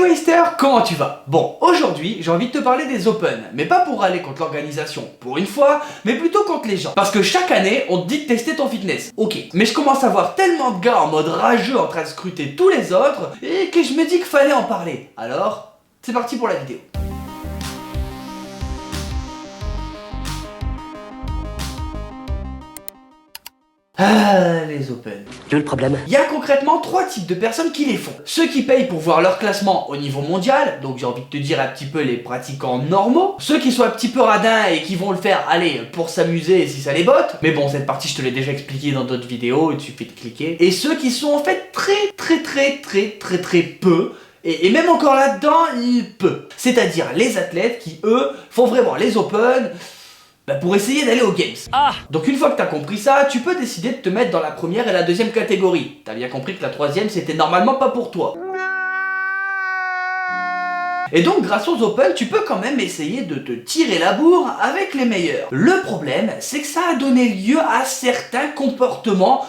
Wayster, comment tu vas? Bon, aujourd'hui, j'ai envie de te parler des Open, mais pas pour aller contre l'organisation, pour une fois, mais plutôt contre les gens. Parce que chaque année, on te dit de tester ton fitness. Ok, mais je commence à voir tellement de gars en mode rageux en train de scruter tous les autres, et que je me dis qu'il fallait en parler. Alors, c'est parti pour la vidéo. Ah, les Open. D'où le problème? Il y a concrètement 3 types de personnes qui les font. Ceux qui payent pour voir leur classement au niveau mondial, donc j'ai envie de te dire un petit peu les pratiquants normaux. Ceux qui sont un petit peu radins et qui vont le faire, allez, pour s'amuser si ça les botte. Mais bon, cette partie je te l'ai déjà expliqué dans d'autres vidéos, il suffit de cliquer. Et ceux qui sont en fait très peu. Et même encore là-dedans, peu. C'est-à-dire les athlètes qui, eux, font vraiment les Open pour essayer d'aller aux Games. Donc une fois que t'as compris ça, tu peux décider de te mettre dans la première et la deuxième catégorie. T'as bien compris que la troisième, c'était normalement pas pour toi. Et donc grâce aux Open, tu peux quand même essayer de te tirer la bourre avec les meilleurs. Le problème, c'est que ça a donné lieu à certains comportements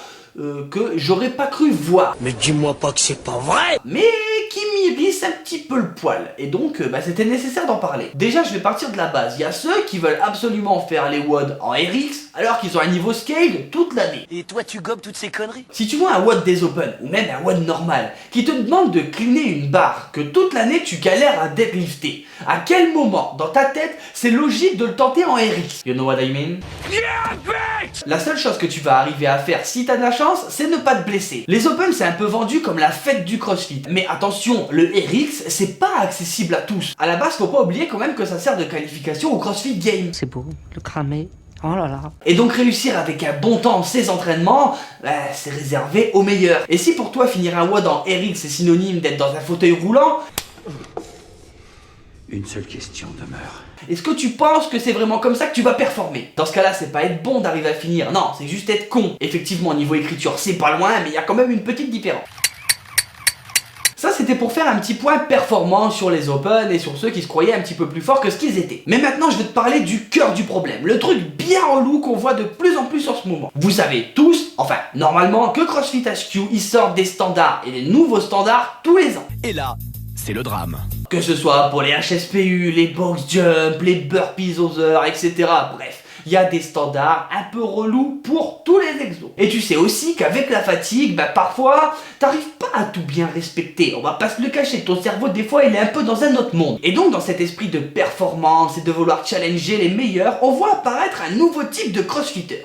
que j'aurais pas cru voir. Mais dis-moi pas que c'est pas vrai! Mais qui m'irrisse un petit peu le poil. Et donc, c'était nécessaire d'en parler. Déjà, je vais partir de la base. Il y a ceux qui veulent absolument faire les WOD en RX, alors qu'ils ont un niveau scale toute l'année. Et toi, tu gobes toutes ces conneries? Si tu vois un WOD des Open, ou même un WOD normal, qui te demande de cleaner une barre que toute l'année tu galères à deadlifter, à quel moment, dans ta tête, c'est logique de le tenter en RX? You know what I mean? La seule chose que tu vas arriver à faire si t'as de la chance, c'est ne pas te blesser. Les Open, c'est un peu vendu comme la fête du CrossFit. Mais attention, le RX, c'est pas accessible à tous. À la base, faut pas oublier quand même que ça sert de qualification au CrossFit Games. C'est beau, le cramer. Oh là là. Et donc réussir avec un bon temps ces entraînements, c'est réservé aux meilleurs. Et si pour toi finir un WOD en RX est synonyme d'être dans un fauteuil roulant, une seule question demeure. est-ce que tu penses que c'est vraiment comme ça que tu vas performer? Dans ce cas-là, c'est pas être bon d'arriver à finir, non, c'est juste être con. Effectivement, au niveau écriture, c'est pas loin, mais il y a quand même une petite différence. Ça, c'était pour faire un petit point performance sur les Open et sur ceux qui se croyaient un petit peu plus forts que ce qu'ils étaient. Mais maintenant, je vais te parler du cœur du problème, le truc bien relou qu'on voit de plus en plus en ce moment. Vous savez tous, enfin, normalement, que CrossFit HQ, ils sortent des standards et des nouveaux standards tous les ans. Et là, c'est le drame. Que ce soit pour les HSPU, les box jump, les burpees aux heures, etc. Bref, il y a des standards un peu relous pour tous les exos. Et tu sais aussi qu'avec la fatigue, parfois, t'arrives pas à tout bien respecter. On va pas se le cacher, ton cerveau des fois il est un peu dans un autre monde. Et donc dans cet esprit de performance et de vouloir challenger les meilleurs, on voit apparaître un nouveau type de crossfitter.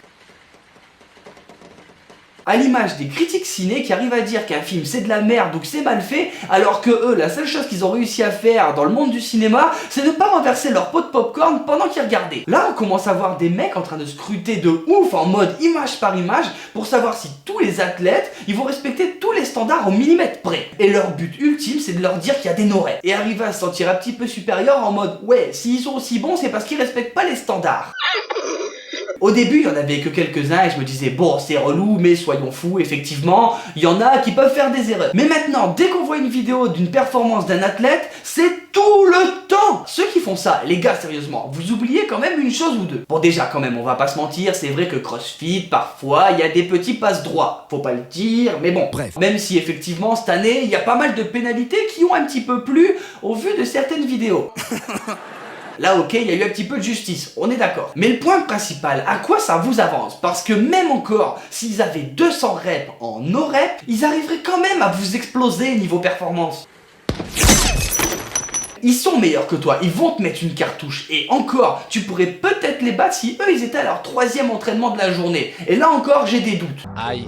À l'image des critiques ciné qui arrivent à dire qu'un film c'est de la merde ou que c'est mal fait, alors que eux, la seule chose qu'ils ont réussi à faire dans le monde du cinéma, c'est ne pas renverser leur pot de popcorn pendant qu'ils regardaient. Là, on commence à voir des mecs en train de scruter de ouf en mode image par image pour savoir si tous les athlètes, ils vont respecter tous les standards au millimètre près. Et leur but ultime, c'est de leur dire qu'il y a des no-reps. Et arriver à se sentir un petit peu supérieur en mode, ouais, s'ils sont aussi bons, c'est parce qu'ils respectent pas les standards. Au début, il y en avait que quelques-uns et je me disais, bon, c'est relou, mais soyons fous, effectivement, il y en a qui peuvent faire des erreurs. Mais maintenant, dès qu'on voit une vidéo d'une performance d'un athlète, c'est tout le temps. Ceux qui font ça, les gars, sérieusement, vous oubliez quand même une chose ou deux. Bon, déjà, quand même, on va pas se mentir, c'est vrai que CrossFit, parfois, il y a des petits passe-droits. Faut pas le dire, mais bon. Bref. Même si, effectivement, cette année, il y a pas mal de pénalités qui ont un petit peu plu au vu de certaines vidéos. Là, ok, il y a eu un petit peu de justice, on est d'accord. Mais le point principal, à quoi ça vous avance? Parce que même encore, s'ils avaient 200 reps en no reps, ils arriveraient quand même à vous exploser niveau performance. Ils sont meilleurs que toi, ils vont te mettre une cartouche. Et encore, tu pourrais peut-être les battre si eux, ils étaient à leur 3e entraînement de la journée. Et là encore, j'ai des doutes. Aïe,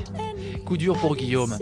coup dur pour Guillaume.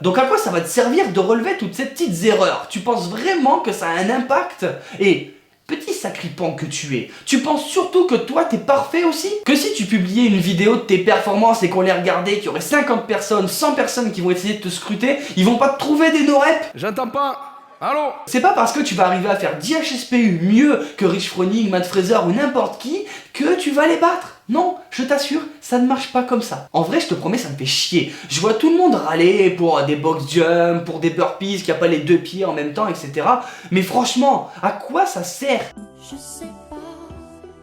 Donc à quoi ça va te servir de relever toutes ces petites erreurs? Tu penses vraiment que ça a un impact? Et petit sacripant que tu es, tu penses surtout que toi t'es parfait aussi? Que si tu publiais une vidéo de tes performances et qu'on les regardait, qu'il y aurait 50 personnes, 100 personnes qui vont essayer de te scruter, ils vont pas te trouver des no-reps? J'entends pas. Allô? C'est pas parce que tu vas arriver à faire 10 HSPU mieux que Rich Froning, Matt Fraser ou n'importe qui que tu vas les battre. Non, je t'assure, ça ne marche pas comme ça. En vrai, je te promets, ça me fait chier. Je vois tout le monde râler pour des box jumps, pour des burpees, qui a pas les 2 pieds en même temps, etc. Mais franchement, à quoi ça sert? Je sais pas.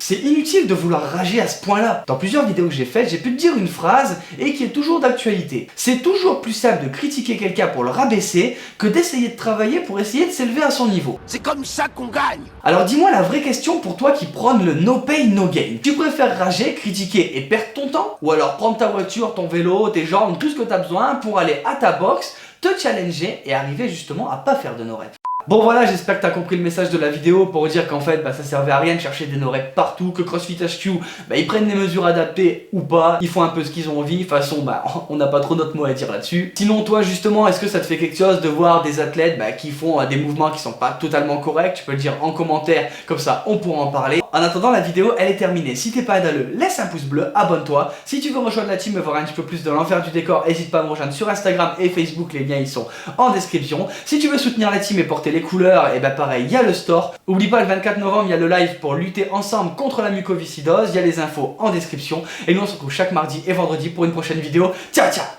C'est inutile de vouloir rager à ce point-là. Dans plusieurs vidéos que j'ai faites, j'ai pu te dire une phrase et qui est toujours d'actualité. C'est toujours plus simple de critiquer quelqu'un pour le rabaisser que d'essayer de travailler pour essayer de s'élever à son niveau. C'est comme ça qu'on gagne. Alors dis-moi la vraie question pour toi qui prône le no pay no gain. Tu préfères rager, critiquer et perdre ton temps? Ou alors prendre ta voiture, ton vélo, tes jambes, tout ce que tu as besoin pour aller à ta box, te challenger et arriver justement à pas faire de nos rêves? Bon voilà, j'espère que tu as compris le message de la vidéo pour dire qu'en fait ça servait à rien de chercher des no-reps partout, que CrossFit HQ ils prennent les mesures adaptées ou pas, ils font un peu ce qu'ils ont envie, de toute façon on n'a pas trop notre mot à dire là-dessus. Sinon toi justement, est-ce que ça te fait quelque chose de voir des athlètes qui font des mouvements qui sont pas totalement corrects? Tu peux le dire en commentaire, comme ça on pourra en parler. En attendant, la vidéo elle est terminée. Si t'es pas adaleux, laisse un pouce bleu, abonne-toi. Si tu veux rejoindre la team et voir un petit peu plus de l'enfer du décor, n'hésite pas à me rejoindre sur Instagram et Facebook, les liens ils sont en description. Si tu veux soutenir la team et porter les couleurs, et pareil, il y a le store. Oublie pas, le 24 novembre, il y a le live pour lutter ensemble contre la mucoviscidose. Il y a les infos en description. Et nous on se retrouve chaque mardi et vendredi pour une prochaine vidéo. Ciao ciao.